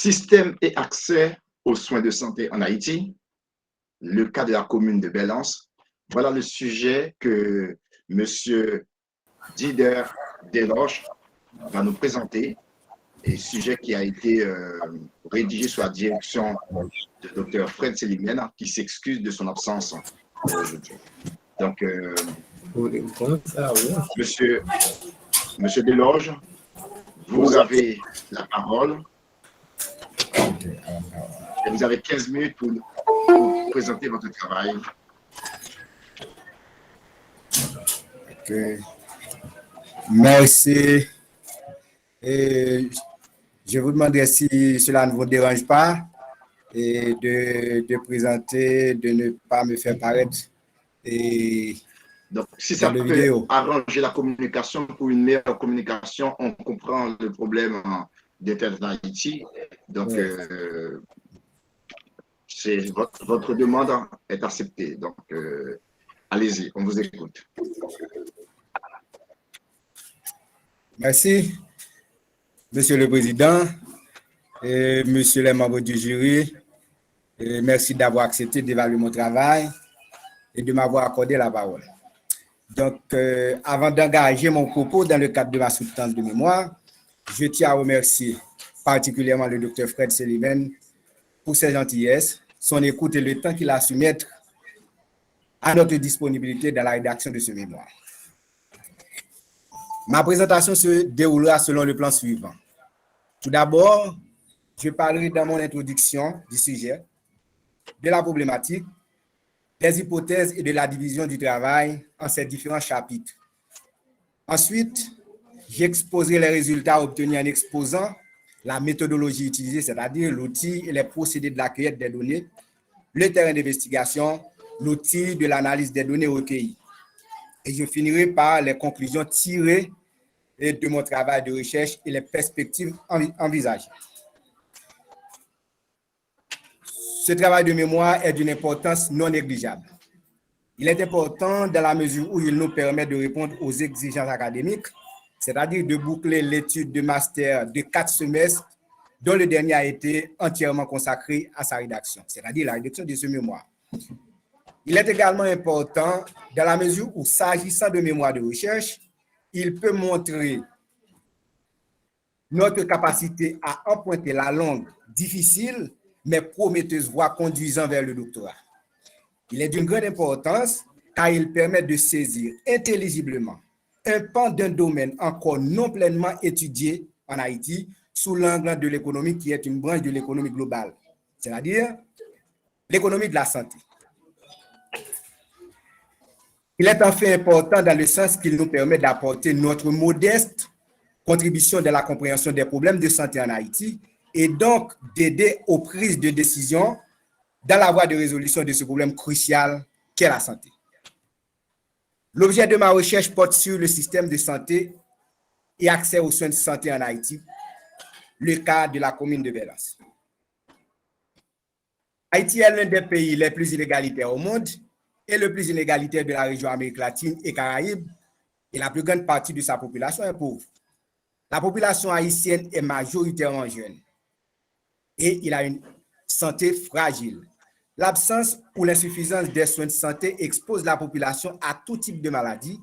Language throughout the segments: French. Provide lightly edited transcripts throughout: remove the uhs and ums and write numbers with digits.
Système et accès aux soins de santé en Haïti, le cas de la commune de Belance. Voilà le sujet que M. Dider Desloges va nous présenter, et sujet qui a été rédigé sous la direction de Dr Fred Selimène, qui s'excuse de son absence aujourd'hui. Donc, monsieur Desloges, vous avez la parole. Et vous avez 15 minutes pour présenter votre travail. Okay. Merci. Et je vous demanderai si cela ne vous dérange pas et de présenter, de ne pas me faire paraître. Et donc, si ça peut arranger la communication pour une meilleure communication, on comprend le problème d'Internet Haïti. Donc, votre demande est acceptée. Donc, allez-y, on vous écoute. Merci, Monsieur le Président et Monsieur les membres du jury. Et merci d'avoir accepté d'évaluer mon travail et de m'avoir accordé la parole. Donc, avant d'engager mon propos dans le cadre de ma soutenance de mémoire, je tiens à remercier particulièrement le Dr Fred Selimène pour ses gentillesses, son écoute et le temps qu'il a su mettre à notre disponibilité dans la rédaction de ce mémoire. Ma présentation se déroulera selon le plan suivant. Tout d'abord, je parlerai dans mon introduction du sujet, de la problématique, des hypothèses et de la division du travail en ces différents chapitres. Ensuite, j'exposerai les résultats obtenus en exposant la méthodologie utilisée, c'est-à-dire l'outil et les procédés de la cueillette des données, le terrain d'investigation, l'outil de l'analyse des données recueillies. Et je finirai par les conclusions tirées de mon travail de recherche et les perspectives envisagées. Ce travail de mémoire est d'une importance non négligeable. Il est important dans la mesure où il nous permet de répondre aux exigences académiques, c'est-à-dire de boucler l'étude de master de 4 semestres, dont le dernier a été entièrement consacré à sa rédaction, c'est-à-dire la rédaction de ce mémoire. Il est également important dans la mesure où, s'agissant de mémoire de recherche, il peut montrer notre capacité à emprunter la longue, difficile, mais prometteuse voie conduisant vers le doctorat. Il est d'une grande importance car il permet de saisir intelligiblement un pan d'un domaine encore non pleinement étudié en Haïti sous l'angle de l'économie qui est une branche de l'économie globale, c'est-à-dire l'économie de la santé. Il est enfin important dans le sens qu'il nous permet d'apporter notre modeste contribution dans la compréhension des problèmes de santé en Haïti et donc d'aider aux prises de décision dans la voie de résolution de ce problème crucial qu'est la santé. L'objet de ma recherche porte sur le système de santé et accès aux soins de santé en Haïti, le cas de la commune de Belance. Haïti est l'un des pays les plus inégalitaires au monde et le plus inégalitaire de la région Amérique latine et Caraïbes, et la plus grande partie de sa population est pauvre. La population haïtienne est majoritairement jeune et il a une santé fragile. L'absence ou l'insuffisance des soins de santé expose la population à tout type de maladie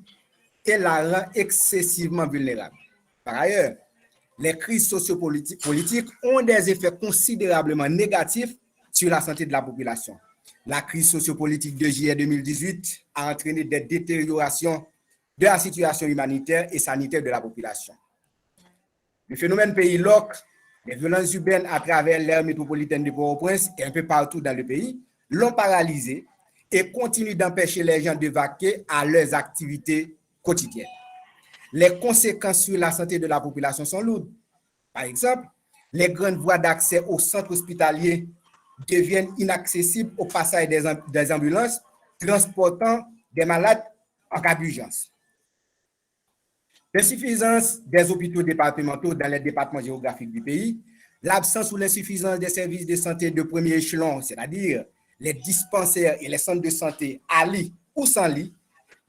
et la rend excessivement vulnérable. Par ailleurs, les crises sociopolitiques ont des effets considérablement négatifs sur la santé de la population. La crise sociopolitique de juillet 2018 a entraîné des détériorations de la situation humanitaire et sanitaire de la population. Le phénomène pays loc, les violences urbaines à travers l'aire métropolitaine de Port-au-Prince et un peu partout dans le pays, l'ont paralysé et continuent d'empêcher les gens de vaquer à leurs activités quotidiennes. Les conséquences sur la santé de la population sont lourdes. Par exemple, les grandes voies d'accès aux centres hospitaliers deviennent inaccessibles au passage des ambulances transportant des malades en cas d'urgence. L'insuffisance des hôpitaux départementaux dans les départements géographiques du pays, l'absence ou l'insuffisance des services de santé de premier échelon, c'est-à-dire les dispensaires et les centres de santé à lit ou sans lit,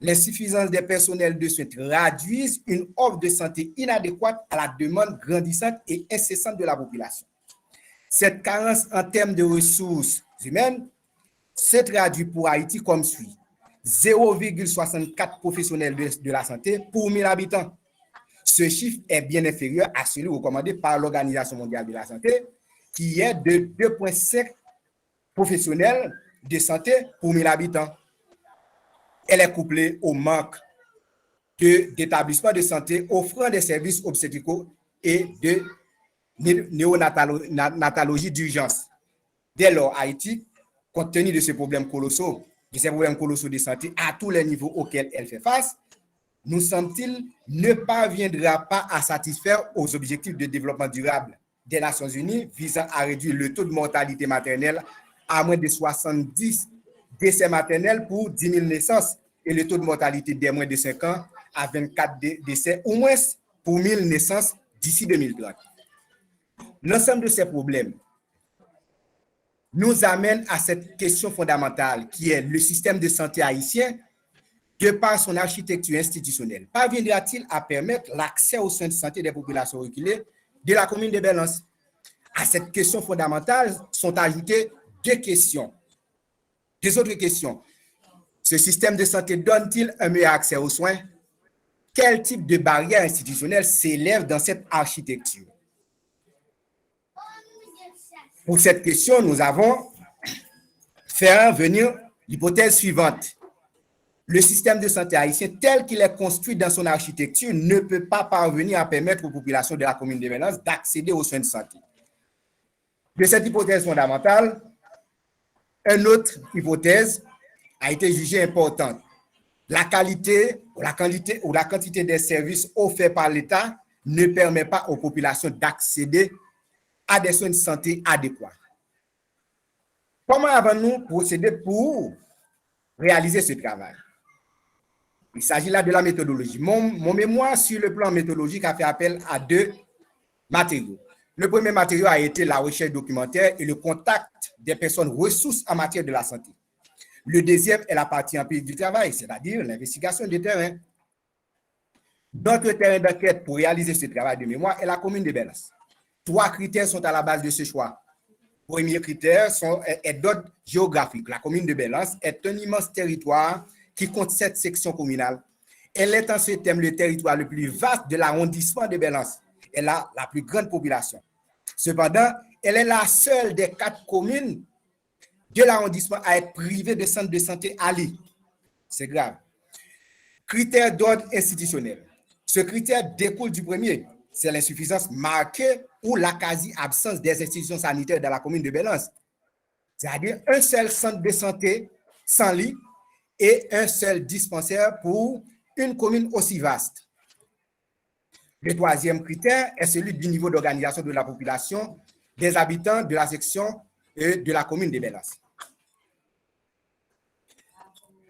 l'insuffisance des personnels de soins traduisent une offre de santé inadéquate à la demande grandissante et incessante de la population. Cette carence en termes de ressources humaines se traduit pour Haïti comme suit. 0,64 professionnels de la santé pour 1000 habitants. Ce chiffre est bien inférieur à celui recommandé par l'Organisation mondiale de la santé, qui est de 2,5 professionnels de santé pour 1000 habitants. Elle est couplée au manque d'établissements de santé offrant des services obstétricaux et de néonatologie d'urgence. Dès lors, Haïti, compte tenu de ces problèmes colossaux, de santé à tous les niveaux auxquels elle fait face, nous semble-t-il, ne parviendra pas à satisfaire aux objectifs de développement durable des Nations Unies visant à réduire le taux de mortalité maternelle à moins de 70 décès maternels pour 10 000 naissances et le taux de mortalité des moins de 5 ans à 24 décès au moins pour 1000 naissances d'ici 2030. L'ensemble de ces problèmes nous amène à cette question fondamentale qui est le système de santé haïtien de par son architecture institutionnelle. Parviendra-t-il à permettre l'accès aux soins de santé des populations reculées de la commune de Belance? À cette question fondamentale sont ajoutées deux autres questions. Ce système de santé donne-t-il un meilleur accès aux soins? Quel type de barrières institutionnelles s'élèvent dans cette architecture? Pour cette question, nous avons fait venir l'hypothèse suivante. Le système de santé haïtien tel qu'il est construit dans son architecture ne peut pas parvenir à permettre aux populations de la commune de Belance d'accéder aux soins de santé. De cette hypothèse fondamentale, une autre hypothèse a été jugée importante. La qualité ou la quantité des services offerts par l'État ne permet pas aux populations d'accéder à des soins de santé adéquats. Comment avons-nous procédé pour réaliser ce travail? Il s'agit là de la méthodologie. Mon mémoire sur le plan méthodologique a fait appel à deux matériaux. Le premier matériau a été la recherche documentaire et le contact des personnes ressources en matière de la santé. Le deuxième est la partie empirique du travail, c'est-à-dire l'investigation du terrain. Notre terrain d'enquête pour réaliser ce travail de mémoire est la commune de Belance. 3 critères sont à la base de ce choix. Premier critère est d'ordre géographique. La commune de Belance est un immense territoire qui compte 7 sections communales. Elle est en ce terme le territoire le plus vaste de l'arrondissement de Belance. Elle a la plus grande population. Cependant, elle est la seule des 4 communes de l'arrondissement à être privée de centre de santé Ali. C'est grave. Critère d'ordre institutionnel. Ce critère découle du premier. C'est l'insuffisance marquée ou la quasi-absence des institutions sanitaires dans la commune de Belance. C'est-à-dire un seul centre de santé sans lit et un seul dispensaire pour une commune aussi vaste. Le troisième critère est celui du niveau d'organisation de la population des habitants de la section de la commune de Belance.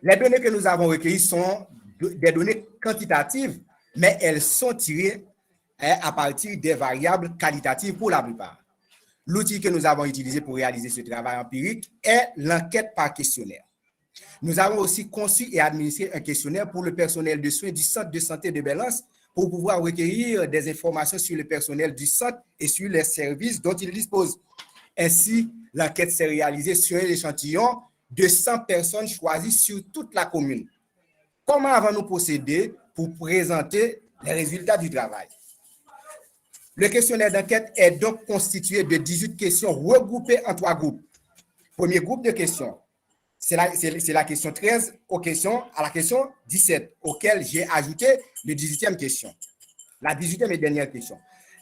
Les données que nous avons recueillies sont des données quantitatives, mais elles sont tirées à partir des variables qualitatives pour la plupart. L'outil que nous avons utilisé pour réaliser ce travail empirique est l'enquête par questionnaire. Nous avons aussi conçu et administré un questionnaire pour le personnel de soins du centre de santé de Belance pour pouvoir recueillir des informations sur le personnel du centre et sur les services dont il dispose. Ainsi, l'enquête s'est réalisée sur un échantillon de 100 personnes choisies sur toute la commune. Comment avons-nous procédé pour présenter les résultats du travail? Le questionnaire d'enquête est donc constitué de 18 questions regroupées en 3 groupes. Premier groupe de questions, c'est la question 13 à la question 17, auquel j'ai ajouté la 18e question. La 18e et dernière question.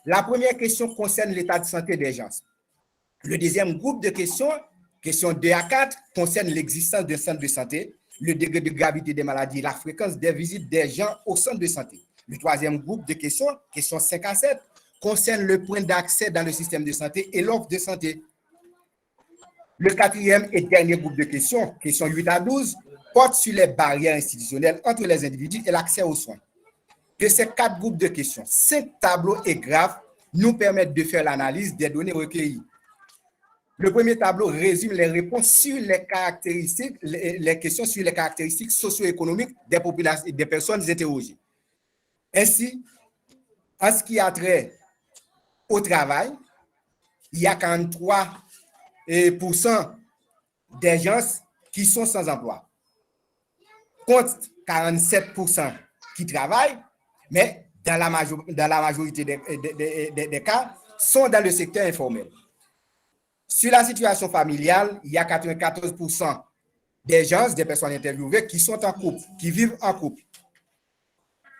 La première question concerne l'état de santé des gens. Le deuxième groupe de questions, questions 2 à 4, concerne l'existence d'un centre de santé, le degré de gravité des maladies, la fréquence des visites des gens au centre de santé. Le troisième groupe de questions, questions 5 à 7, concerne le point d'accès dans le système de santé et l'offre de santé. Le quatrième et dernier groupe de questions, questions 8 à 12, porte sur les barrières institutionnelles entre les individus et l'accès aux soins. De ces 4 groupes de questions, 5 tableaux et graphes nous permettent de faire l'analyse des données recueillies. Le premier tableau résume les réponses sur les caractéristiques, les questions sur les caractéristiques socio-économiques des populations et des personnes interrogées. Ainsi, en ce qui a trait au travail, il y a 43% des gens qui sont sans emploi, contre 47% qui travaillent, mais dans la majorité des cas, sont dans le secteur informel. Sur la situation familiale, il y a 94% des gens, des personnes interviewées qui sont en couple, qui vivent en couple.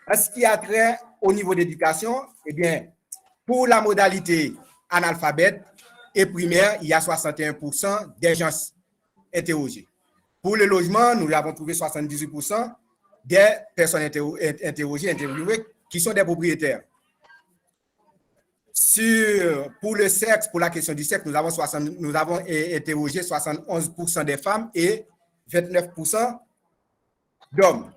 En ce qui a trait au niveau d'éducation, eh bien, pour la modalité analphabète et primaire, il y a 61% des gens interrogés. Pour le logement, nous avons trouvé 78% des personnes interrogées, interviewées, qui sont des propriétaires. Pour le sexe, pour la question du sexe, nous avons interrogé 71% des femmes et 29% d'hommes.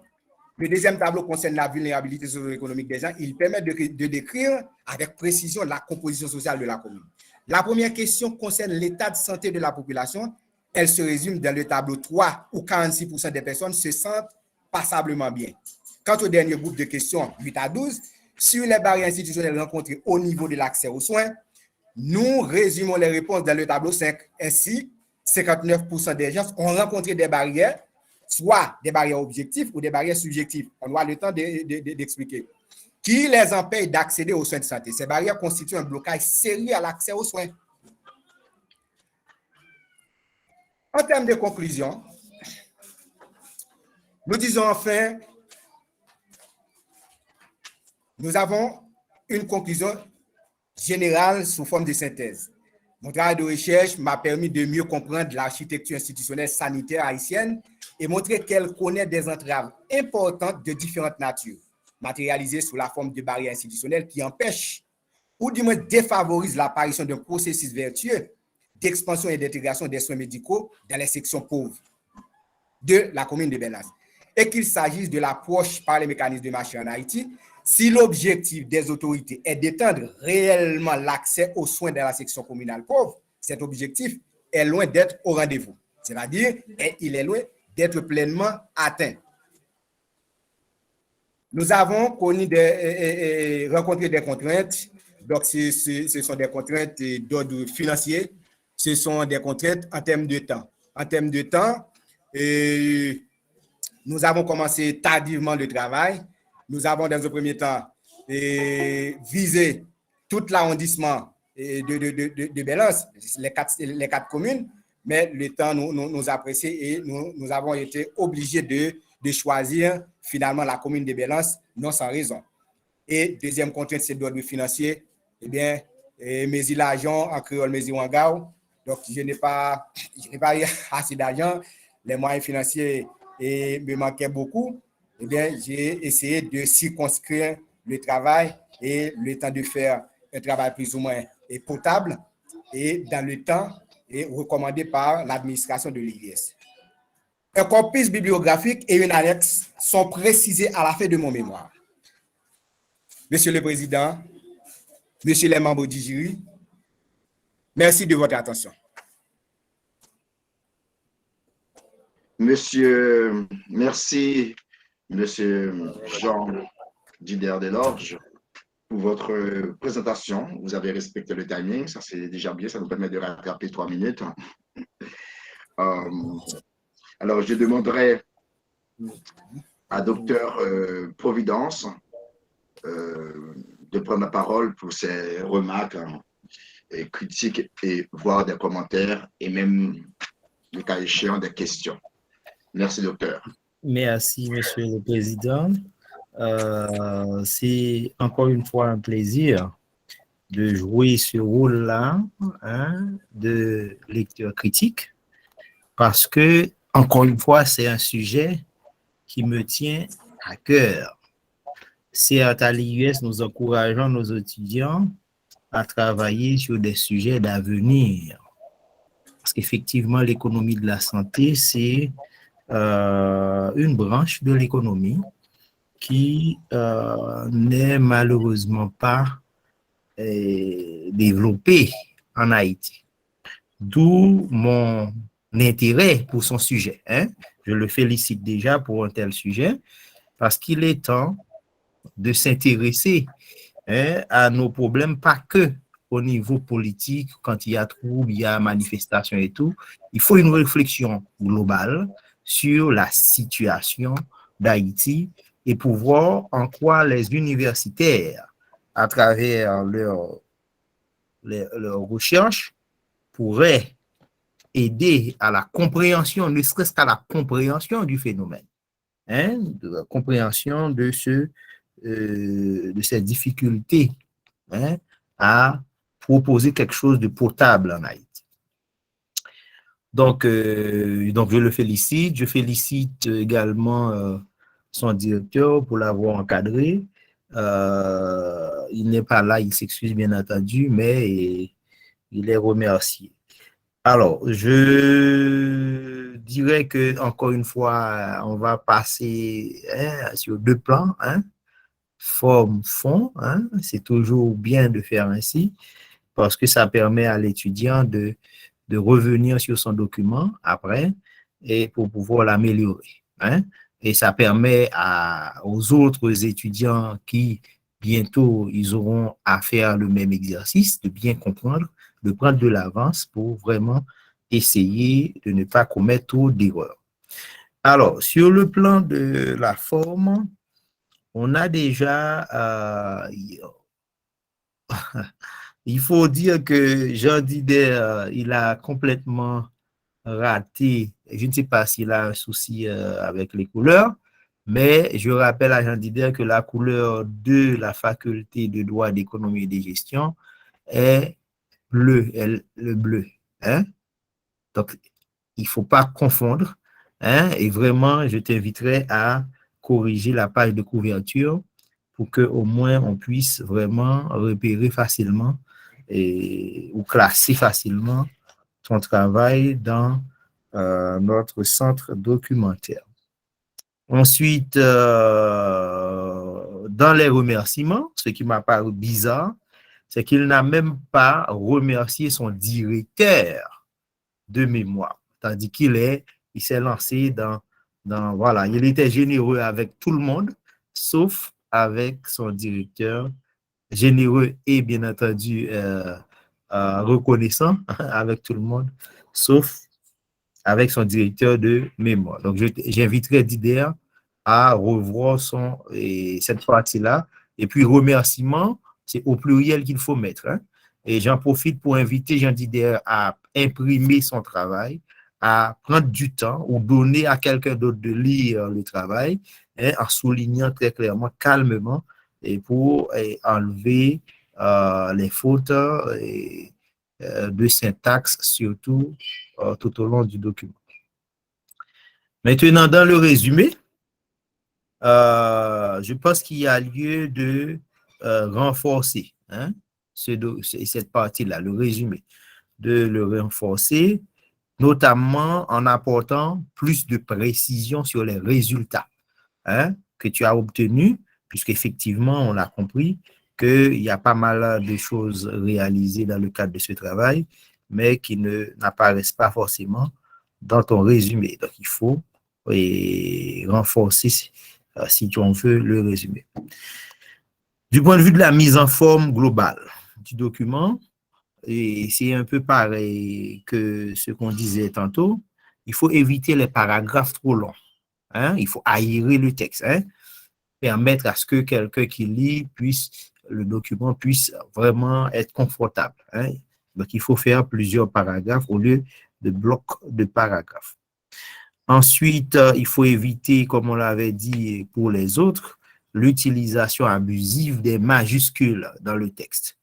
Le deuxième tableau concerne la vulnérabilité socio-économique des gens. Il permet de décrire avec précision la composition sociale de la commune. La première question concerne l'état de santé de la population. Elle se résume dans le tableau 3 où 46% des personnes se sentent passablement bien. Quant au dernier groupe de questions, 8 à 12, sur les barrières institutionnelles rencontrées au niveau de l'accès aux soins, nous résumons les réponses dans le tableau 5. Ainsi, 59% des gens ont rencontré des barrières, soit des barrières objectives ou des barrières subjectives. On aura le temps d'expliquer. Qui les empêche d'accéder aux soins de santé. Ces barrières constituent un blocage sérieux à l'accès aux soins. En termes de conclusion, nous disons enfin, nous avons une conclusion générale sous forme de synthèse. Mon travail de recherche m'a permis de mieux comprendre l'architecture institutionnelle sanitaire haïtienne et montrer qu'elle connaît des entraves importantes de différentes natures, matérialisées sous la forme de barrières institutionnelles qui empêchent ou du moins défavorisent l'apparition d'un processus vertueux d'expansion et d'intégration des soins médicaux dans les sections pauvres de la commune de Bellas. Et qu'il s'agisse de l'approche par les mécanismes de marché en Haïti, si l'objectif des autorités est d'étendre réellement l'accès aux soins dans la section communale pauvre, cet objectif est loin d'être au rendez-vous. C'est-à-dire, il est loin d'être pleinement atteint. Nous avons rencontré des contraintes. Donc, ce sont des contraintes d'ordre financier. Ce sont des contraintes en termes de temps. En termes de temps, nous avons commencé tardivement le travail. Nous avons, dans un premier temps, visé tout l'arrondissement de Bellas, les quatre communes, mais le temps nous a pressé et nous avons été obligés de choisir finalement la commune de Bellas, non sans raison. Et deuxième contrainte, c'est d'ordre financier. Eh bien, mes l'argent en créole, mes wangao. Donc, je n'ai pas assez d'argent. Les moyens financiers me manquaient beaucoup. Eh bien, j'ai essayé de circonscrire le travail et le temps de faire un travail plus ou moins potable et dans le temps et recommandé par l'administration de l'IS. Un corpus bibliographique et une annexe sont précisés à la fin de mon mémoire. Monsieur le Président, Monsieur les membres du jury, merci de votre attention. Merci, Monsieur Jean Dider Delorge, pour votre présentation. Vous avez respecté le timing, ça c'est déjà bien, ça nous permet de rattraper 3 minutes. Alors, je demanderai à Dr Providence de prendre la parole pour ses remarques et critiques et voire des commentaires et même, le cas échéant, des questions. Merci, docteur. Merci, Monsieur le Président. C'est encore une fois un plaisir de jouer ce rôle-là de lecteur critique parce que, encore une fois, c'est un sujet qui me tient à cœur. Certes, à l'IUS, nous encourageons nos étudiants à travailler sur des sujets d'avenir. Parce qu'effectivement, l'économie de la santé, c'est une branche de l'économie qui n'est malheureusement pas développée en Haïti. D'où mon intérêt pour son sujet. Je le félicite déjà pour un tel sujet parce qu'il est temps de s'intéresser à nos problèmes, pas que au niveau politique, quand il y a trouble, il y a manifestation et tout, il faut une réflexion globale sur la situation d'Haïti et pour voir en quoi les universitaires, à travers leurs recherches, pourraient aider à la compréhension, ne serait-ce qu'à la compréhension du phénomène, hein, de la compréhension de ces difficultés, hein, à proposer quelque chose de potable en Haïti. Donc je le félicite. Je félicite également son directeur pour l'avoir encadré. Il n'est pas là, il s'excuse bien entendu, mais il est remercié. Alors, je dirais que encore une fois, on va passer, hein, sur deux plans, hein, forme, fond, hein. C'est toujours bien de faire ainsi parce que ça permet à l'étudiant de revenir sur son document après et pour pouvoir l'améliorer, hein. Et ça permet aux autres étudiants qui bientôt ils auront à faire le même exercice de bien comprendre, de prendre de l'avance pour vraiment essayer de ne pas commettre trop d'erreurs. Alors, sur le plan de la forme, on a déjà, il faut dire que Jean Dider, il a complètement raté. Je ne sais pas s'il a un souci avec les couleurs, mais je rappelle à Jean Dider que la couleur de la faculté de droit, d'économie et de gestion est bleu, le bleu, hein? Donc, il ne faut pas confondre, hein? Et vraiment, je t'inviterai à corriger la page de couverture pour qu'au moins on puisse vraiment repérer facilement ou classer facilement ton travail dans notre centre documentaire. Ensuite, dans les remerciements, ce qui m'a paru bizarre, c'est qu'il n'a même pas remercié son directeur de mémoire, tandis il s'est lancé voilà, il était généreux avec tout le monde, sauf avec son directeur, généreux et bien entendu reconnaissant avec tout le monde, sauf avec son directeur de mémoire. Donc, j'inviterai Dider à revoir cette partie-là. Et puis, remerciement, c'est au pluriel qu'il faut mettre, hein. Et j'en profite pour inviter Jean Dider à imprimer son travail, à prendre du temps ou donner à quelqu'un d'autre de lire le travail, hein, en soulignant très clairement, calmement, et pour enlever les fautes de syntaxe, surtout tout au long du document. Maintenant, dans le résumé, je pense qu'il y a lieu de renforcer, hein, cette partie-là, le résumé, de le renforcer, notamment en apportant plus de précision sur les résultats, hein, que tu as obtenus, puisqu'effectivement, on a compris qu'il y a pas mal de choses réalisées dans le cadre de ce travail, mais qui n'apparaissent pas forcément dans ton résumé. Donc, il faut renforcer, si tu en veux, le résumé. Du point de vue de la mise en forme globale du document, et c'est un peu pareil que ce qu'on disait tantôt, il faut éviter les paragraphes trop longs, hein? Il faut aérer le texte, hein? Permettre à ce que quelqu'un qui lit le document puisse vraiment être confortable, hein? Donc, il faut faire plusieurs paragraphes au lieu de blocs de paragraphes. Ensuite, il faut éviter, comme on l'avait dit pour les autres, l'utilisation abusive des majuscules dans le texte.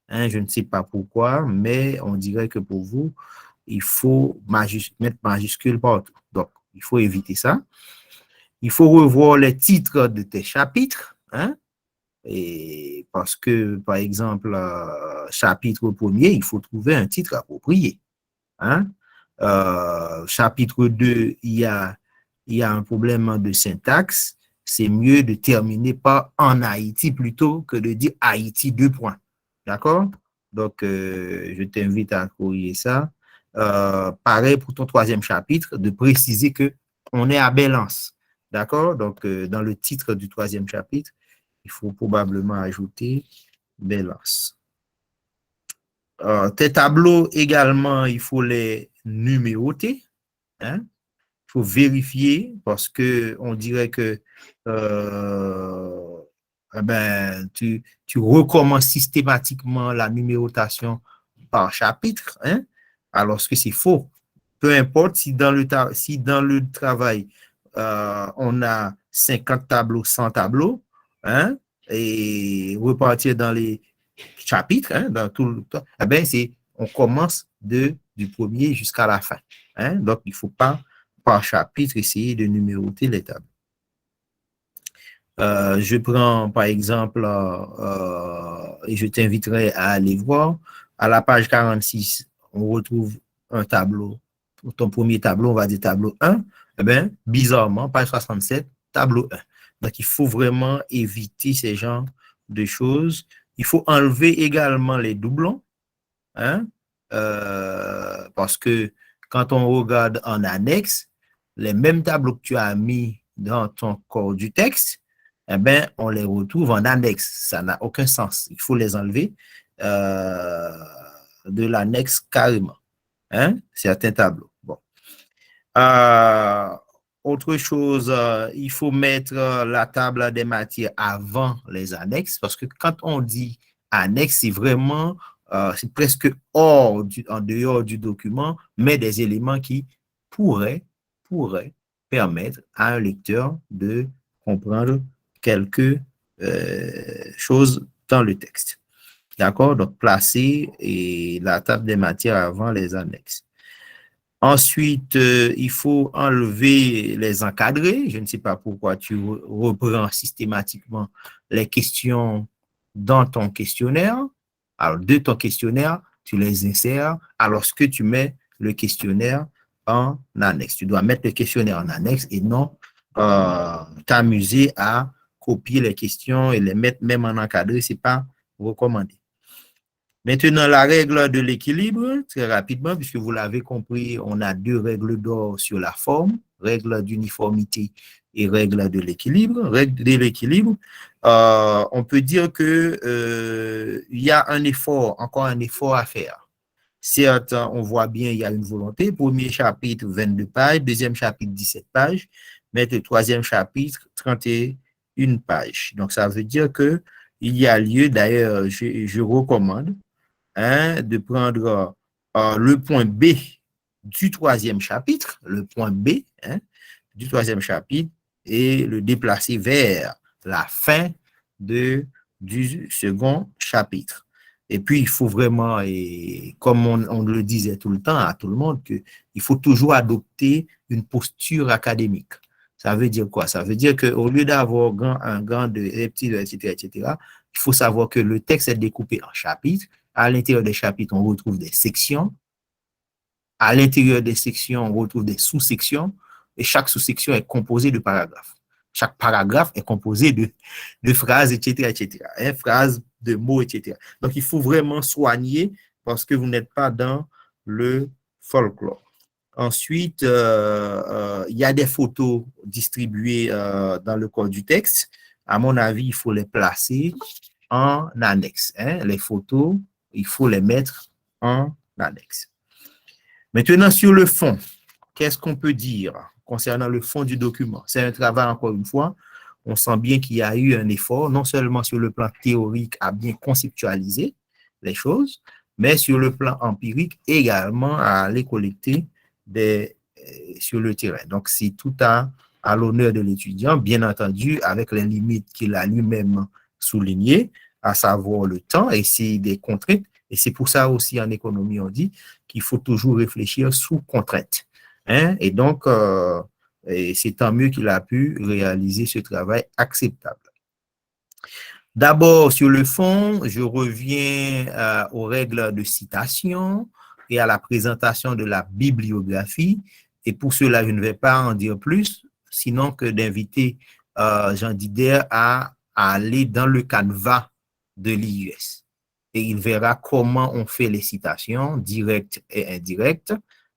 Hein, je ne sais pas pourquoi, mais on dirait que pour vous, il faut mettre majuscule partout. Donc, il faut éviter ça. Il faut revoir les titres de tes chapitres, hein, et parce que, par exemple, chapitre 1er, il faut trouver un titre approprié, hein. Chapitre 2, il y a un problème de syntaxe. C'est mieux de terminer par en Haïti plutôt que de dire Haïti 2 points. D'accord? Donc, je t'invite à corriger ça. Pareil pour ton 3e chapitre, de préciser qu'on est à Belance. D'accord? Donc, dans le titre du 3e chapitre, il faut probablement ajouter Belance. Tes tableaux également, il faut les numéroter. Hein? Il faut vérifier parce que on dirait que tu recommences systématiquement la numérotation par chapitre, hein? Alors que c'est faux. Peu importe si si dans le travail, on a 50 tableaux, 100 tableaux, hein? Et repartir dans les chapitres, hein, dans tout le temps, eh bien, on commence du premier jusqu'à la fin. Hein? Donc, il ne faut pas, par chapitre, essayer de numéroter les tables. Je prends, par exemple, et je t'inviterai à aller voir, à la page 46, on retrouve un tableau. Pour ton premier tableau, on va dire tableau 1. Eh bien, bizarrement, page 67, tableau 1. Donc, il faut vraiment éviter ces genres de choses. Il faut enlever également les doublons, hein? Parce que quand on regarde en annexe, les mêmes tableaux que tu as mis dans ton corps du texte, eh bien, on les retrouve en annexe. Ça n'a aucun sens. Il faut les enlever de l'annexe carrément. Hein? Certains tableaux. Bon. Autre chose, il faut mettre la table des matières avant les annexes, parce que quand on dit annexe, c'est vraiment, c'est presque en dehors du document, mais des éléments qui pourraient permettre à un lecteur de comprendre quelque chose dans le texte. D'accord? Donc, placer la table des matières avant les annexes. Ensuite, il faut enlever les encadrés. Je ne sais pas pourquoi tu reprends systématiquement les questions dans ton questionnaire. Alors, de ton questionnaire, tu les insères alors que tu mets le questionnaire en annexe. Tu dois mettre le questionnaire en annexe et non t'amuser à copier les questions et les mettre même en encadré. Ce n'est pas recommandé. Maintenant, la règle de l'équilibre, très rapidement, puisque vous l'avez compris, on a deux règles d'or sur la forme, règle d'uniformité et règle de l'équilibre. Règle de l'équilibre, on peut dire que il y a encore un effort à faire. Certes, on voit bien, il y a une volonté. Premier chapitre, 22 pages. Deuxième chapitre, 17 pages. Mais le troisième chapitre, 31 pages. Donc, ça veut dire que il y a lieu, d'ailleurs, je recommande, hein, de prendre le point B du troisième chapitre, le point B, hein, du troisième chapitre, et le déplacer vers la fin du second chapitre. Et puis, il faut vraiment, et comme on le disait tout le temps à tout le monde, qu'il faut toujours adopter une posture académique. Ça veut dire quoi? Ça veut dire qu'au lieu d'avoir un grand de reptiles, etc., il faut savoir que le texte est découpé en chapitres. À l'intérieur des chapitres, on retrouve des sections. À l'intérieur des sections, on retrouve des sous-sections. Et chaque sous-section est composée de paragraphes. Chaque paragraphe est composé de phrases, etc., etc. Hein, phrases, de mots, etc. Donc, il faut vraiment soigner parce que vous n'êtes pas dans le folklore. Ensuite, il y a des photos distribuées dans le corps du texte. À mon avis, il faut les placer en annexe. Hein. Les photos, il faut les mettre en annexe. Maintenant, sur le fond, qu'est-ce qu'on peut dire concernant le fond du document? C'est un travail, encore une fois, on sent bien qu'il y a eu un effort, non seulement sur le plan théorique à bien conceptualiser les choses, mais sur le plan empirique également à aller collecter sur le terrain. Donc, c'est tout à l'honneur de l'étudiant, bien entendu, avec les limites qu'il a lui-même soulignées, à savoir le temps, et c'est des contraintes. Et c'est pour ça aussi en économie, on dit qu'il faut toujours réfléchir sous contrainte. Hein? Et donc, c'est tant mieux qu'il a pu réaliser ce travail acceptable. D'abord, sur le fond, je reviens aux règles de citation et à la présentation de la bibliographie. Et pour cela, je ne vais pas en dire plus, sinon que d'inviter Jean Dider à aller dans le canevas de l'IUS. Et il verra comment on fait les citations directes et indirectes,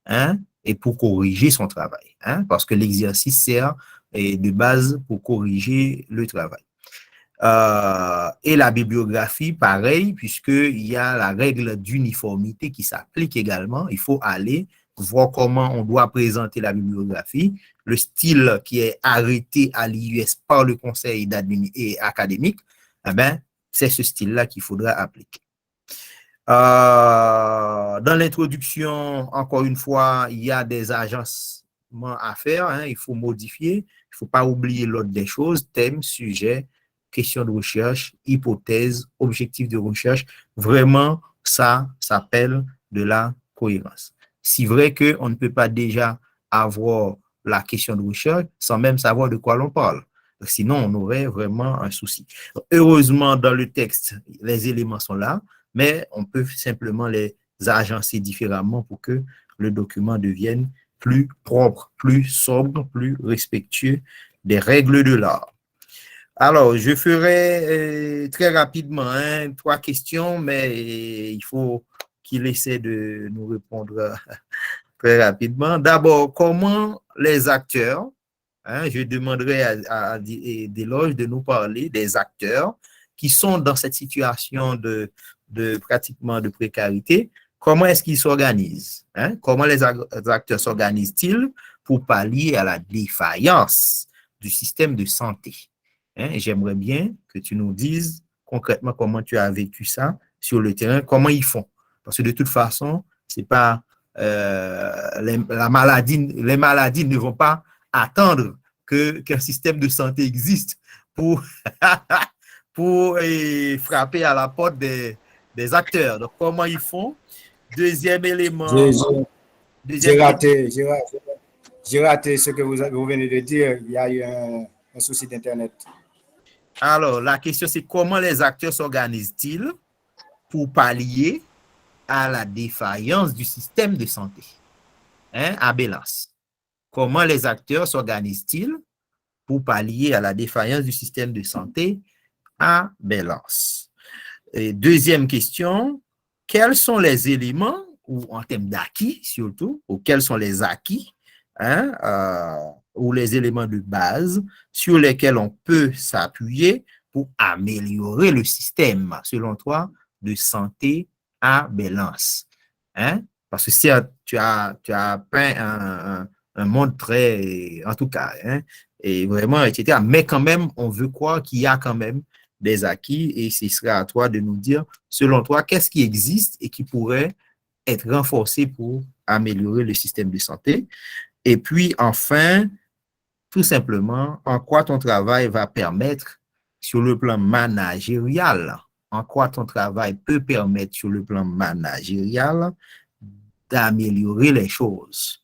hein, et pour corriger son travail. Hein, parce que l'exercice sert de base pour corriger le travail. Et la bibliographie, pareil, puisqu'il y a la règle d'uniformité qui s'applique également. Il faut aller voir comment on doit présenter la bibliographie, le style qui est arrêté à l'IUS par le conseil académique, eh ben, c'est ce style-là qu'il faudra appliquer. Dans l'introduction, encore une fois, il y a des agencements à faire, hein, il faut modifier, il ne faut pas oublier l'ordre des choses, thème, sujet, question de recherche, hypothèse, objectif de recherche. Vraiment, ça s'appelle de la cohérence. C'est vrai qu'on ne peut pas déjà avoir la question de recherche sans même savoir de quoi l'on parle. Sinon, on aurait vraiment un souci. Heureusement, dans le texte, les éléments sont là, mais on peut simplement les agencer différemment pour que le document devienne plus propre, plus sobre, plus respectueux des règles de l'art. Alors, je ferai très rapidement 3 questions, mais il faut qu'il essaie de nous répondre très rapidement. D'abord, comment les acteurs, je demanderai à Desloges de nous parler des acteurs qui sont dans cette situation de pratiquement de précarité, comment est-ce qu'ils s'organisent? Comment les acteurs s'organisent-ils pour pallier à la défaillance du système de santé? J'aimerais bien que tu nous dises concrètement comment tu as vécu ça sur le terrain, comment ils font. Parce que de toute façon, c'est pas les maladies ne vont pas attendre qu'un système de santé existe pour, pour frapper à la porte des acteurs. Donc, comment ils font? Deuxième élément. J'ai raté ce que vous venez de dire. Il y a eu un souci d'Internet. Alors, la question, c'est comment les acteurs s'organisent-ils pour pallier à la défaillance du système de santé? À Belance. Comment les acteurs s'organisent-ils pour pallier à la défaillance du système de santé à Belance? Et deuxième question, quels sont les éléments, ou en termes d'acquis surtout, ou quels sont les acquis, ou les éléments de base sur lesquels on peut s'appuyer pour améliorer le système, selon toi, de santé à Belance? Parce que si tu as peint un monde très, en tout cas, et vraiment, etc. Mais quand même, on veut croire qu'il y a quand même des acquis et ce sera à toi de nous dire, selon toi, qu'est-ce qui existe et qui pourrait être renforcé pour améliorer le système de santé. Et puis, enfin, tout simplement, en quoi ton travail va permettre sur le plan managérial, en quoi ton travail peut permettre sur le plan managérial d'améliorer les choses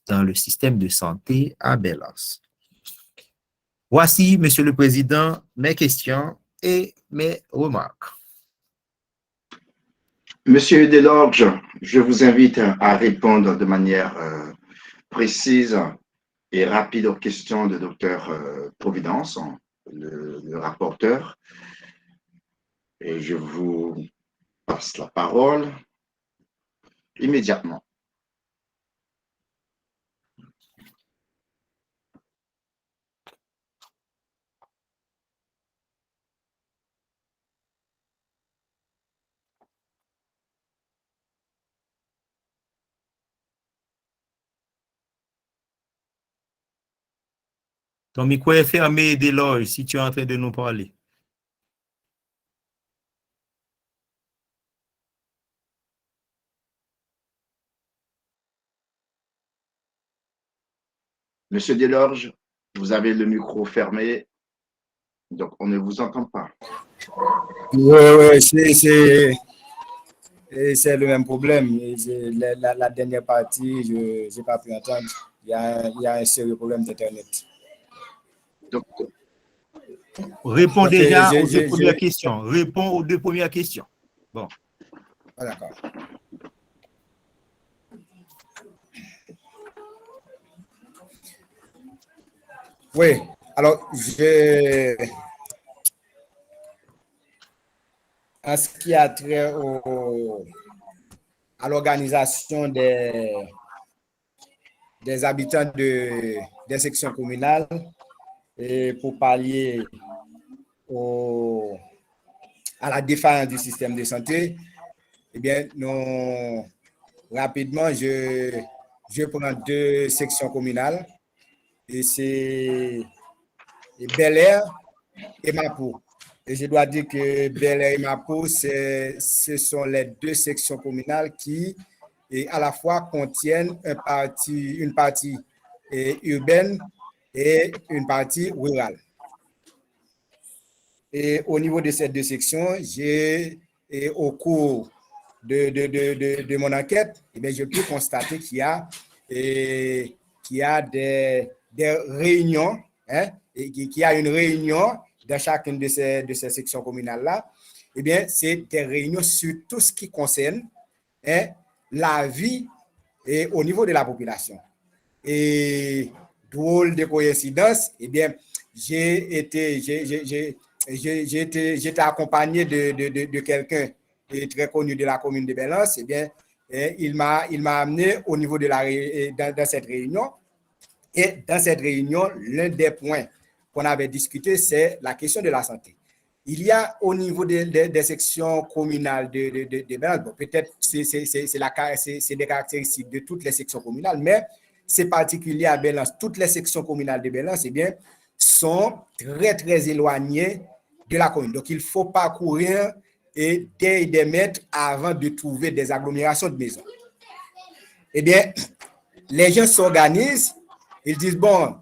dans le système de santé à Belance. Voici, Monsieur le Président, mes questions et mes remarques. Monsieur Delorge, je vous invite à répondre de manière précise et rapide aux questions de Dr Providence, le rapporteur. Et je vous passe la parole immédiatement. Ton micro est fermé, Desloges, si tu es en train de nous parler. Monsieur Delorge, vous avez le micro fermé, donc on ne vous entend pas. Oui, c'est le même problème. La dernière partie, je n'ai pas pu entendre. Il y a un sérieux problème d'Internet. Donc, réponds déjà aux deux premières questions. Réponds aux deux premières questions. Bon. Ah, d'accord. Oui, alors, en ce qui a trait à l'organisation des habitants des sections communales et pour pallier aux à la défaillance du système de santé, eh bien, rapidement, je prends 2 sections communales, et c'est Bel-Air et Mapo. Et je dois dire que Bel-Air et Mapo, ce sont les 2 sections communales qui à la fois contiennent une partie urbaine et une partie rurale. Et au niveau de ces 2 sections, au cours de mon enquête, eh bien, je peux constater qu'il y a des réunions, et qu'il y a une réunion dans chacune de ces sections communales-là. Eh bien, c'est des réunions sur tout ce qui concerne la vie au niveau de la population. Et drôle de coïncidence, eh bien, j'étais accompagné de quelqu'un très connu de la commune de Belance. Eh bien, il m'a amené au niveau de dans cette réunion. Et dans cette réunion, l'un des points qu'on avait discuté, c'est la question de la santé. Il y a au niveau des sections communales de Belance, bon, peut-être c'est des caractéristiques de toutes les sections communales, mais c'est particulier à Belance. Toutes les sections communales de Belance, eh bien, sont très, très éloignées de la commune. Donc, il faut parcourir des mètres avant de trouver des agglomérations de maisons. Eh bien, les gens s'organisent, ils disent, bon,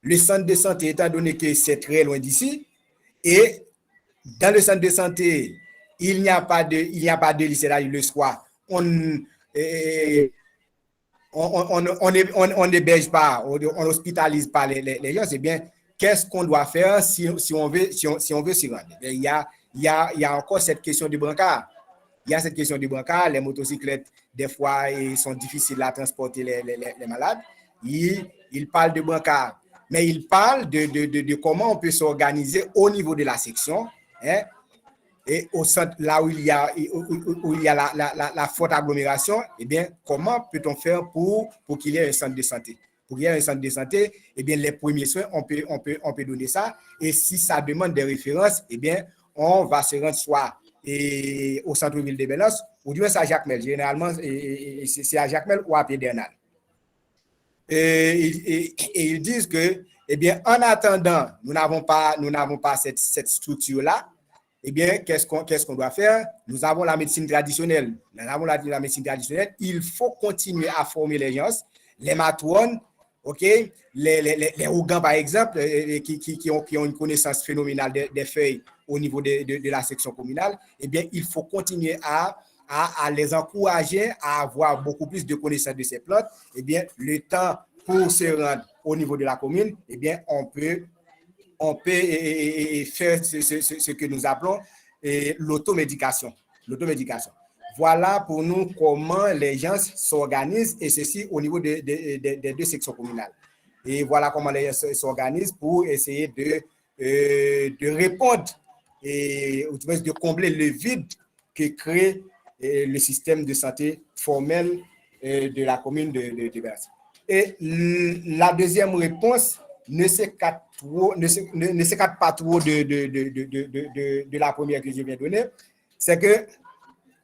le centre de santé, étant donné que c'est très loin d'ici, et dans le centre de santé, il n'y a pas de lycée là le soir. On n'héberge pas, on n'hospitalise pas les gens. C'est bien, qu'est-ce qu'on doit faire si on veut s'y rendre? Il y a encore cette question du brancard. Il y a cette question du brancard. Les motocyclettes, des fois, sont difficiles à transporter les malades. Il parle de brancard, mais il parle de comment on peut s'organiser au niveau de la section, et au centre, là où il y a la forte agglomération, eh bien, comment peut-on faire pour qu'il y ait un centre de santé? Pour qu'il y ait un centre de santé, eh bien, les premiers soins, on peut donner ça. Et si ça demande des références, eh bien, on va se rendre soit au centre-ville de Belance, ou du moins à Jacmel. Généralement, c'est à Jacmel ou à Pédernal. Et ils disent que, eh bien, en attendant, nous n'avons pas cette structure-là. Eh bien, qu'est-ce qu'on doit faire? Nous avons la médecine traditionnelle. La médecine traditionnelle. Il faut continuer à former les gens, les matrones, ok, les Ougans, par exemple, qui ont une connaissance phénoménale des feuilles au niveau de la section communale. Eh bien, il faut continuer à les encourager à avoir beaucoup plus de connaissances de ces plantes. Eh bien, le temps pour se rendre au niveau de la commune, eh bien, on peut faire ce que nous appelons l'automédication. Voilà pour nous comment les gens s'organisent, et ceci au niveau des 2 sections communales. Et voilà comment les gens s'organisent pour essayer de répondre et de combler le vide que crée le système de santé formel de la commune de Belance. Et la deuxième réponse ne s'écarte pas trop de la première que je viens de donner, c'est que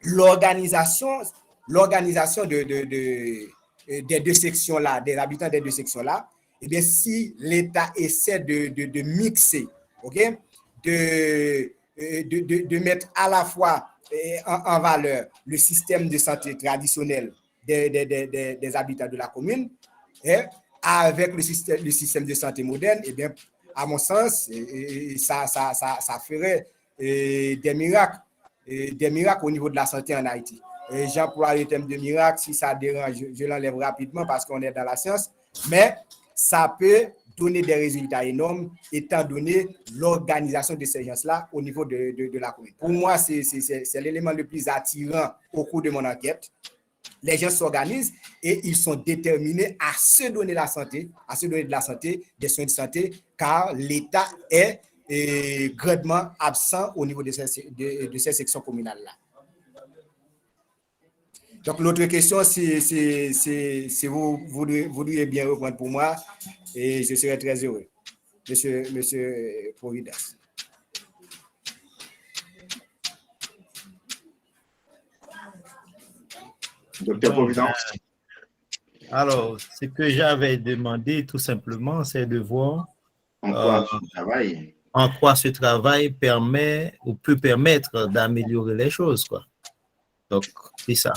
l'organisation des 2 sections-là, des habitants des 2 sections-là, eh bien, si l'État essaie de mixer, ok, de mettre à la fois en valeur le système de santé traditionnel des habitants de la commune, avec le système de santé moderne, eh bien, à mon sens, ça ferait des miracles au niveau de la santé en Haïti. J'emploie le terme de miracle, si ça dérange, je l'enlève rapidement parce qu'on est dans la science, mais ça peut donner des résultats énormes étant donné l'organisation de ces gens-là au niveau de la commune. Pour moi, c'est l'élément le plus attirant au cours de mon enquête. Les gens s'organisent et ils sont déterminés à se donner la santé, des soins de santé, car l'État est grandement absent au niveau de ces sections communales-là. Donc, l'autre question, si vous voudriez bien répondre pour moi, et je serai très heureux, Monsieur Providas. Docteur Bon, Providence. alors, ce que j'avais demandé tout simplement, c'est de voir En quoi tu travailles? en quoi ce travail permet ou peut permettre d'améliorer les choses, quoi. Donc, c'est ça.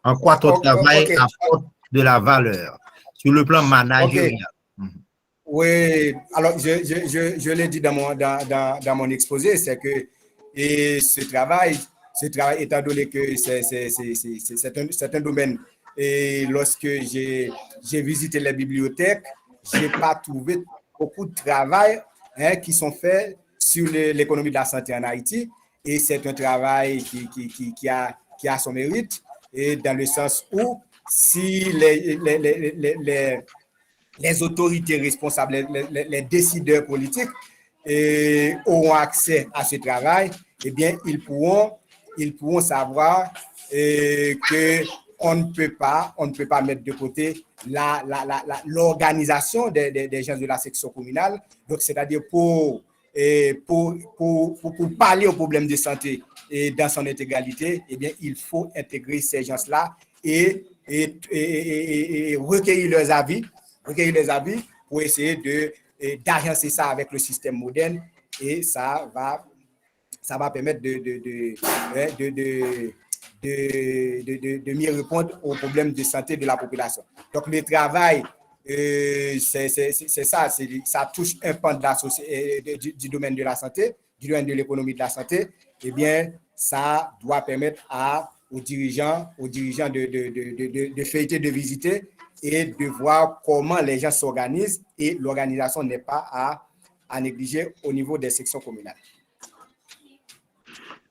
En quoi ton travail OK. apporte de la valeur sur le plan OK. managérial. Oui, alors je l'ai dit dans mon exposé, c'est que et ce travail, étant donné que c'est un domaine, et lorsque j'ai visité les bibliothèques, j'ai pas trouvé beaucoup de travail qui sont faits sur l'économie de la santé en Haïti, et c'est un travail qui a son mérite, et dans le sens où si les autorités responsables, les décideurs politiques auront accès à ce travail, eh bien, ils pourront savoir qu'on ne peut pas mettre de côté l'organisation des gens de la section communale. Donc, c'est-à-dire pour parler au problème de santé et dans son intégralité, eh bien, il faut intégrer ces gens-là et recueillir leurs avis pour essayer d'agencer ça avec le système moderne, et ça va permettre de mieux répondre aux problèmes de santé de la population. Donc le travail, c'est ça, ça touche un pan de la du domaine de la santé, du domaine de l'économie de la santé. Eh bien, ça doit permettre aux dirigeants de feuilleter, de visiter et de voir comment les gens s'organisent, et l'organisation n'est pas à négliger au niveau des sections communales.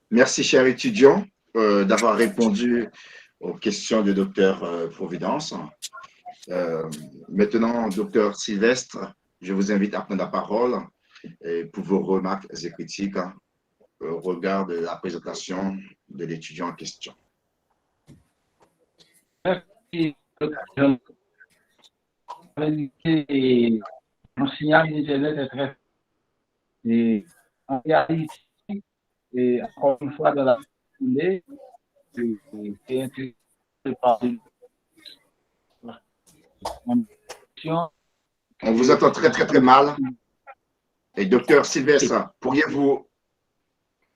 Merci, cher étudiant, d'avoir répondu aux questions du docteur Providence. Maintenant, docteur Sylvestre, je vous invite à prendre la parole pour vos remarques et critiques au regard de la présentation de l'étudiant en question. Merci, docteur. Mon signal d'Internet est très. Et en réalité, et encore une fois, dans la foulée, c'est intéressant de parler. On vous entend très, très, très mal. Et docteur Sylvestre, pourriez-vous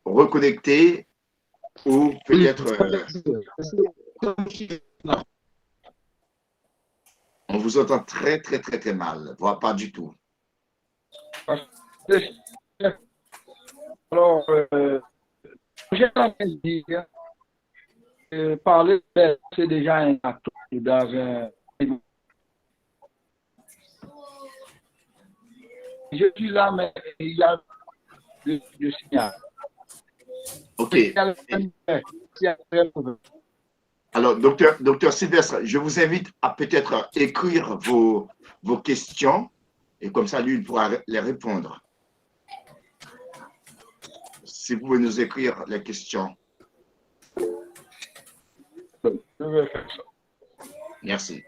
reconnecter ou peut-être... On vous entend très, très, très, très mal, voire pas du tout. Alors, j'ai envie de dire, parler, c'est déjà un acte dans un... Je suis là, mais il y a le signal. OK. Alors, docteur Sylvestre, je vous invite à peut-être écrire vos questions, et comme ça, lui, il pourra les répondre. Si vous pouvez nous écrire les questions. Je vais faire ça. Merci.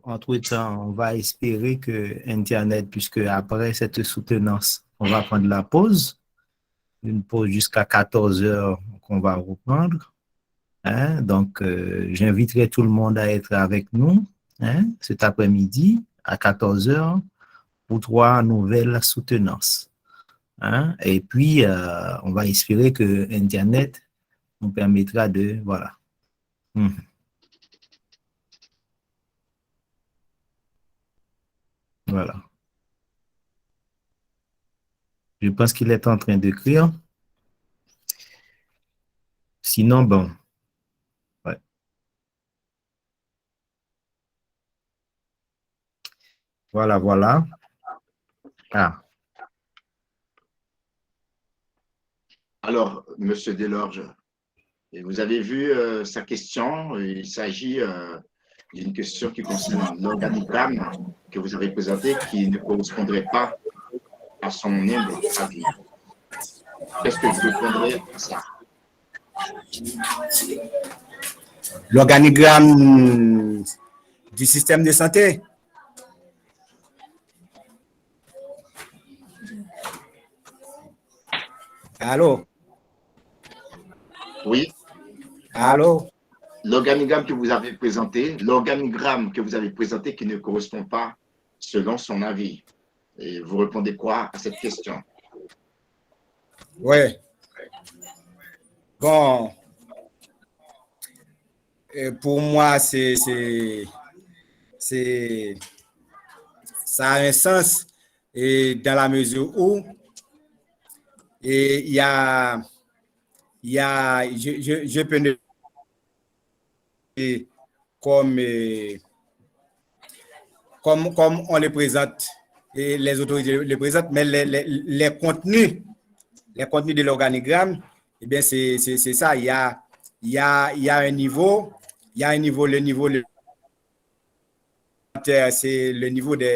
Entre-temps, on va espérer que Internet, puisque après cette soutenance, on va prendre la pause, une pause jusqu'à 14 heures qu'on va reprendre. Hein? Donc, j'inviterai tout le monde à être avec nous cet après-midi à 14 heures pour 3 nouvelles soutenances. Hein? Et puis, on va espérer que Internet nous permettra de... Voilà. Voilà. Je pense qu'il est en train d'écrire. Sinon, bon. Ouais. Voilà, voilà. Ah. Alors, Monsieur Delorge, Et vous avez vu sa question, il s'agit d'une question qui concerne l'organigramme que vous avez présenté qui ne correspondrait pas à son humble avis. Qu'est-ce que vous répondrez à ça? L'organigramme du système de santé. Allô? Oui. Allô? L'organigramme que vous avez présenté, qui ne correspond pas selon son avis. Et vous répondez quoi à cette question? Oui. Bon, pour moi, ça a un sens et dans la mesure où je peux ne comme on le présente et les autorités le présentent, mais les contenus de l'organigramme, eh bien c'est ça. Il y a un niveau, le niveau c'est le niveau donc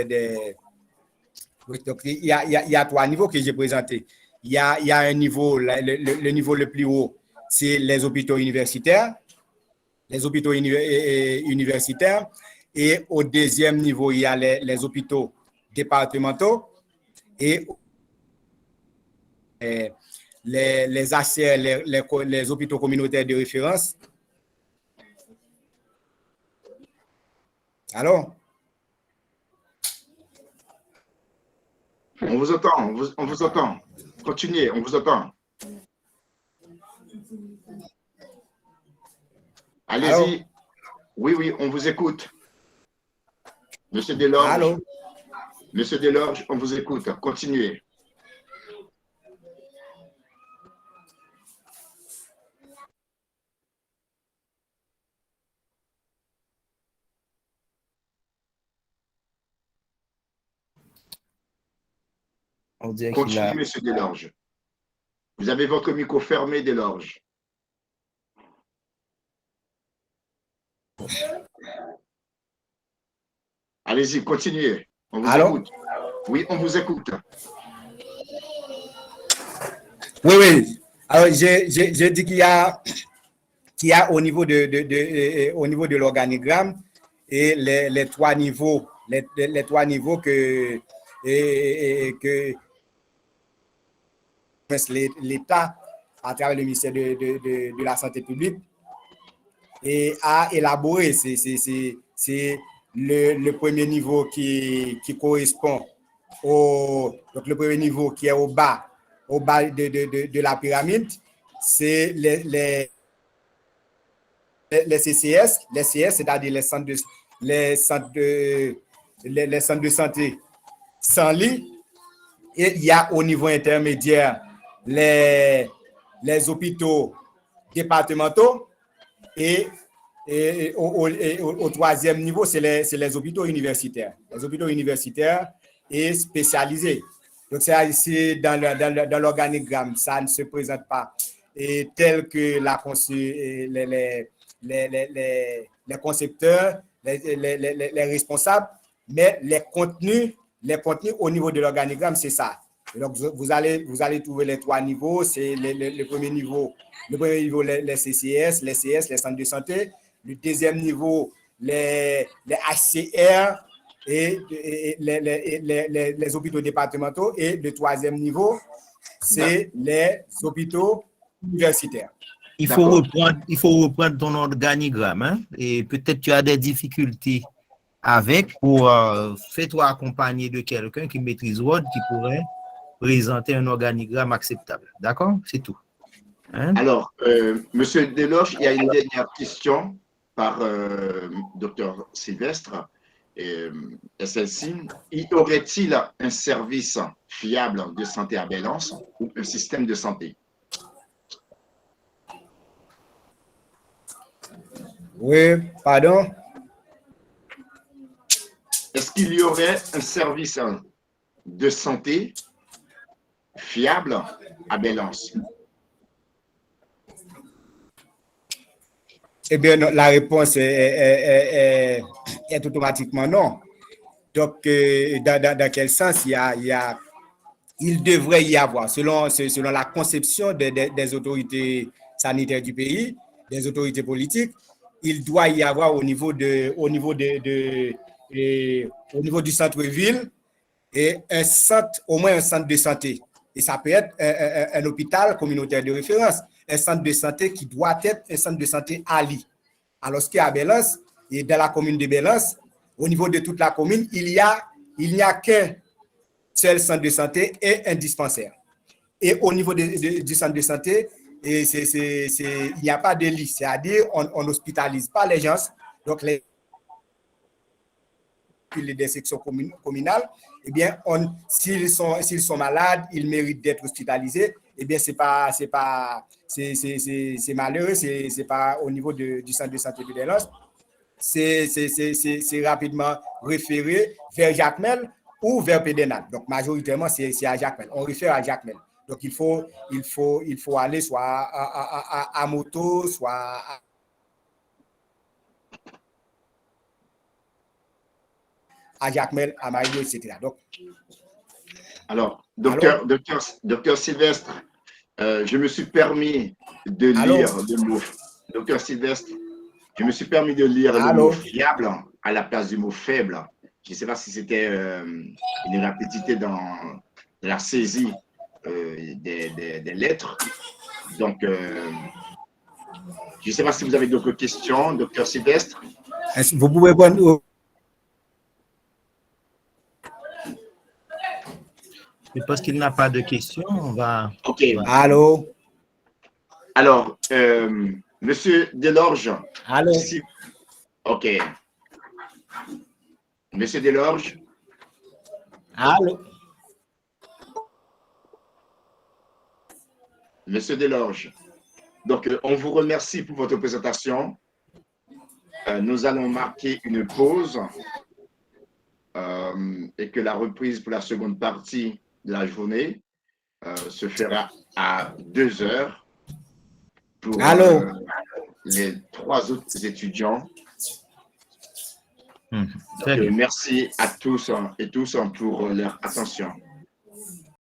il y a 3 niveaux que j'ai présentés. Il y a un niveau, le niveau le plus haut, c'est les hôpitaux universitaires. Et au deuxième niveau, il y a les hôpitaux départementaux et les ACR, les hôpitaux communautaires de référence. Allô? On vous entend, on vous entend. Continuez, on vous entend. Allez-y. Oui, on vous écoute. Monsieur Delorge. Allô? Monsieur Delorge, on vous écoute. Continuez. Continuez, monsieur Delorge. Vous avez votre micro fermé, Delorge. Allez-y, continuez. On vous écoute. Oui, on vous écoute. Oui. Alors, j'ai dit qu'il y a au niveau de l'organigramme et les 3 niveaux, les 3 niveaux que l'État, à travers le ministère de la Santé publique, et a élaboré. C'est le premier niveau qui correspond donc le premier niveau qui est au bas de la pyramide, c'est les CCS, c'est-à-dire les centres de santé sans lit. Et il y a au niveau intermédiaire les hôpitaux départementaux et au 3e niveau, c'est les hôpitaux universitaires. Les hôpitaux universitaires et spécialisés. Donc, c'est dans l'organigramme, ça ne se présente pas et tel que les concepteurs, les responsables, mais les contenus au niveau de l'organigramme, c'est ça. Et donc, vous allez trouver les 3 niveaux. C'est le premier niveau. Le premier niveau, les CCS, les CS, les centres de santé. Le deuxième niveau, les HCR et les hôpitaux départementaux. Et le 3e niveau, c'est les hôpitaux universitaires. Il faut reprendre ton organigramme, hein? Et peut-être tu as des difficultés avec pour fais-toi accompagner de quelqu'un qui maîtrise Word qui pourrait présenter un organigramme acceptable. D'accord? C'est tout. Hein? Alors, Monsieur Delorge, il y a une dernière question par Dr Sylvestre. Et celle-ci, y aurait-il un service fiable de santé à Belance ou un système de santé? Oui, pardon? Est-ce qu'il y aurait un service de santé fiable à Belance? Eh bien, non, la réponse est automatiquement non. Donc, dans quel sens il devrait y avoir, selon la conception des autorités sanitaires du pays, des autorités politiques, il doit y avoir au niveau du centre-ville et au moins un centre de santé. Et ça peut être un hôpital communautaire de référence, un centre de santé qui doit être un centre de santé Ali. Alors qu'à Belance, et dans la commune de Belance, au niveau de toute la commune, il n'y a qu'un seul centre de santé et un dispensaire. Et au niveau du centre de santé, il n'y a pas de lit, c'est-à-dire on n'hospitalise pas les gens. Donc, des sections communales, eh bien, s'ils sont malades, ils méritent d'être hospitalisés. Eh bien, c'est malheureux, c'est pas au niveau du centre de santé de Belance. C'est rapidement référé vers Jacmel ou vers Pédénal. Donc, majoritairement, c'est à Jacmel. On réfère à Jacmel. Donc, il faut aller soit à moto, soit à Jacmel, à Mario, etc. Donc, alors, docteur Sylvestre, je me suis permis de lire le mot. Docteur Sylvestre, je me suis permis de lire le mot fiable à la place du mot faible. Je ne sais pas si c'était une rapidité dans la saisie des lettres. Donc, je ne sais pas si vous avez d'autres questions, docteur Sylvestre. Vous pouvez prendre. Parce qu'il n'a pas de questions, on va. OK. Allô? Alors, Monsieur Delorge. Allô? OK. Monsieur Delorge. Allô? Monsieur Delorge. Donc, on vous remercie pour votre présentation. Nous allons marquer une pause et que la reprise pour la seconde partie de la journée se fera à 2 heures pour les 3 autres étudiants. Donc, merci à tous et tous pour leur attention.